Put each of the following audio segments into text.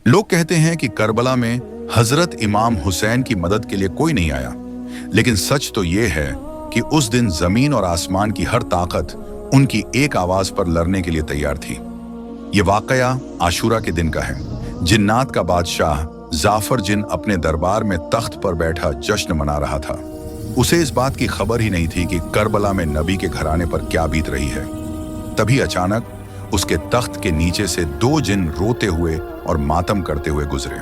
लोग कहते हैं कि करबला में हजरत इमाम हुसैन की मदद के लिए कोई नहीं आया, लेकिन सच तो ये है कि उस दिन जमीन और आसमान की हर ताकत उनकी एक आवाज पर लड़ने के लिए तैयार थी। ये वाकया आशूरा के दिन का है। जिन्नात का बादशाह जाफर जिन अपने दरबार में तख्त पर बैठा जश्न मना रहा था। उसे इस बात की खबर ही नहीं थी कि करबला में नबी के घराने पर क्या बीत रही है। तभी अचानक उसके तख्त के नीचे से दो जिन रोते हुए और मातम करते हुए गुजरे।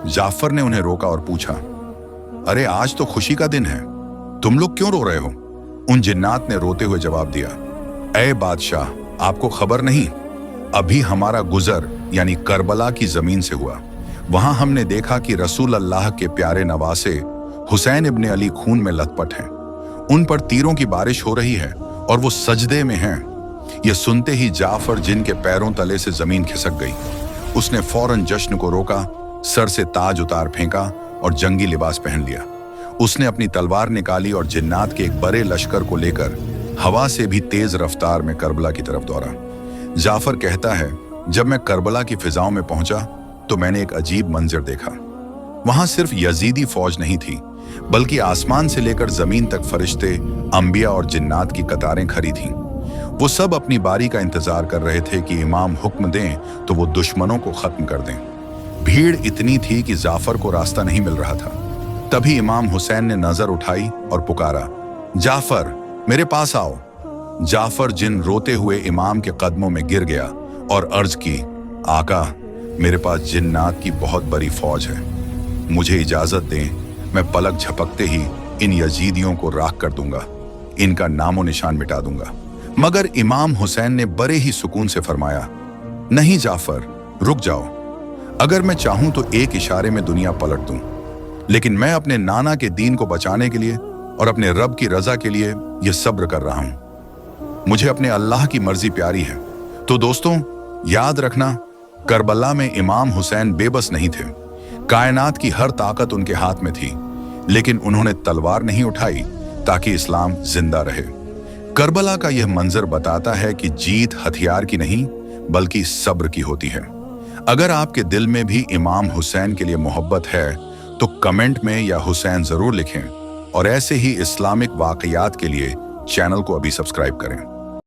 जाफर ने उन्हें रोका और पूछा, अरे आज तो खुशी का दिन है, तुम लोग क्यों रो रहे हो? उन जिन्नात ने रोते हुए जवाब दिया, ऐ बादशाह, आपको खबर नहीं, अभी हमारा गुजर यानी करबला की जमीन से हुआ। वहां हमने देखा कि रसूल अल्लाह के प्यारे नवासे हुसैन इब्ने अली खून में लथपथ हैं। उन पर तीरों की बारिश हो रही है और वो सजदे में हैं। यह सुनते ही जाफर जिन के पैरों तले से जमीन खिसक गई। उसने फौरन जश्न को रोका, सर से ताज उतार फेंका और जंगी लिबास पहन लिया। उसने अपनी तलवार निकाली और जिन्नात के एक बड़े लश्कर को लेकर हवा से भी तेज रफ्तार में करबला की तरफ दौड़ा। जाफर कहता है, जब मैं करबला की फिजाओं में पहुंचा तो मैंने एक अजीब मंजर देखा। वहां सिर्फ यजीदी फौज नहीं थी, बल्कि आसमान से लेकर जमीन तक फरिश्ते, अंबिया और जिन्नात की कतारें खड़ी थीं। वो सब अपनी बारी का इंतजार कर रहे थे कि इमाम हुक्म दें तो वो दुश्मनों को खत्म कर दें। भीड़ इतनी थी कि जाफर को रास्ता नहीं मिल रहा था। तभी इमाम हुसैन ने नजर उठाई और पुकारा, जाफर, मेरे पास आओ। जाफर जिन रोते हुए इमाम के कदमों में गिर गया और अर्ज की, आका, मेरे पास जिन्नात की बहुत बड़ी फौज है, मुझे इजाजत दें, मैं पलक झपकते ही इन यजीदियों को राख कर दूंगा, इनका नामो निशान मिटा दूंगा। मगर इमाम हुसैन ने बड़े ही सुकून से फरमाया, नहीं जाफर, रुक जाओ। अगर मैं चाहूं तो एक इशारे में दुनिया पलट दूं, लेकिन मैं अपने नाना के दीन को बचाने के लिए और अपने रब की रजा के लिए यह सब्र कर रहा हूं। मुझे अपने अल्लाह की मर्जी प्यारी है। तो दोस्तों, याद रखना, करबला में इमाम हुसैन बेबस नहीं थे। कायनात की हर ताकत उनके हाथ में थी, लेकिन उन्होंने तलवार नहीं उठाई ताकि इस्लाम जिंदा रहे। करबला का यह मंजर बताता है कि जीत हथियार की नहीं बल्कि सब्र की होती है। अगर आपके दिल में भी इमाम हुसैन के लिए मोहब्बत है तो कमेंट में या हुसैन जरूर लिखें, और ऐसे ही इस्लामिक वाकयात के लिए चैनल को अभी सब्सक्राइब करें।